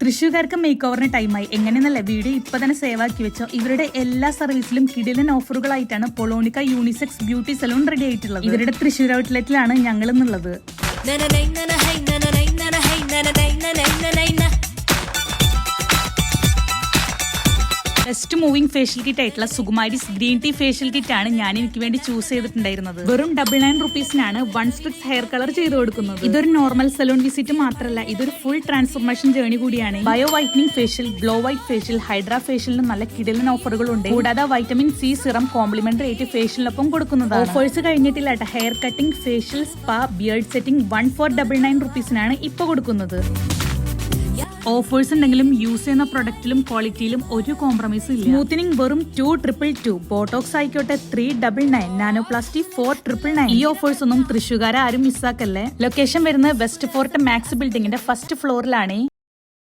തൃശ്ശൂർക്കാർക്ക് make ഓവറിന് ടൈമായി. എങ്ങനെയെന്നല്ല, video ഇപ്പൊ തന്നെ സേവ് ആക്കി വെച്ചോ. ഇവരുടെ എല്ലാ സർവീസിലും കിടിലൻ ഓഫറുകളായിട്ടാണ് പൊളോണിക്ക യൂണിസെക്സ് ബ്യൂട്ടി സലൂൺ റെഡി ആയിട്ടുള്ളത്. ഇവരുടെ തൃശ്ശൂർ ഔട്ട്ലെറ്റിലാണ് ഞങ്ങൾ എന്നുള്ളത്. ബെസ്റ്റ് മൂവിംഗ് ഫേഷ്യൽ കിറ്റ് ആയിട്ടുള്ള സുകുമാരിസ് ഗ്രീൻ ടീ ഫേഷ്യൽ കിറ്റ് ആണ് ഞാൻ എനിക്ക് വേണ്ടി ചൂസ് ചെയ്തിട്ടുണ്ടായിരുന്നത്. വെറും 99 റുപ്പീസിനാണ് 1 സ്ട്രിക്സ് ഹെയർ കളർ ചെയ്ത് കൊടുക്കുന്നത്. ഇതൊരു നോർമൽ സലൂൺ വിസിറ്റ് മാത്രമല്ല, ഇതൊരു ഫുൾ ട്രാൻസ്ഫോർമേഷൻ ജേർണി കൂടിയാണ്. Bio whitening facial, glow white facial, hydra ഫേഷ്യലിന് നല്ല കിടിലൻ ഓഫറുകളുണ്ട്. കൂടാതെ വൈറ്റമിൻ സി സിറം കോംപ്ലിമെന്ററി ആയിട്ട് ഫേഷ്യലിനൊപ്പം കൊടുക്കുന്നതാണ്. ഓഫേഴ്സ് കഴിഞ്ഞിട്ടില്ല. Hair cutting, facial, spa, beard setting 1499 റുപ്പീസിനാണ് ഇപ്പൊ കൊടുക്കുന്നത്. ഓഫേഴ്സ് ഉണ്ടെങ്കിലും യൂസ് ചെയ്യുന്ന പ്രൊഡക്റ്റിലും ക്വാളിറ്റിയിലും ഒരു കോംപ്രമൈസും ഇല്ല. സ്മൂത്തനിങ് വെറും 2222, ബോട്ടോക്സ് ആയിക്കോട്ടെ 399, നാനോപ്ലാസ്റ്റി 4999. ഈ ഓഫേഴ്സ് ഒന്നും തൃശ്ശൂർക്കാരെ ആരും മിസ്സാക്കല്ലേ. ലൊക്കേഷൻ വരുന്നത് വെസ്റ്റ് ഫോർട്ട് മാക്സ് ബിൽഡിംഗിന്റെ ഫസ്റ്റ് ഫ്ലോറിലാണ്.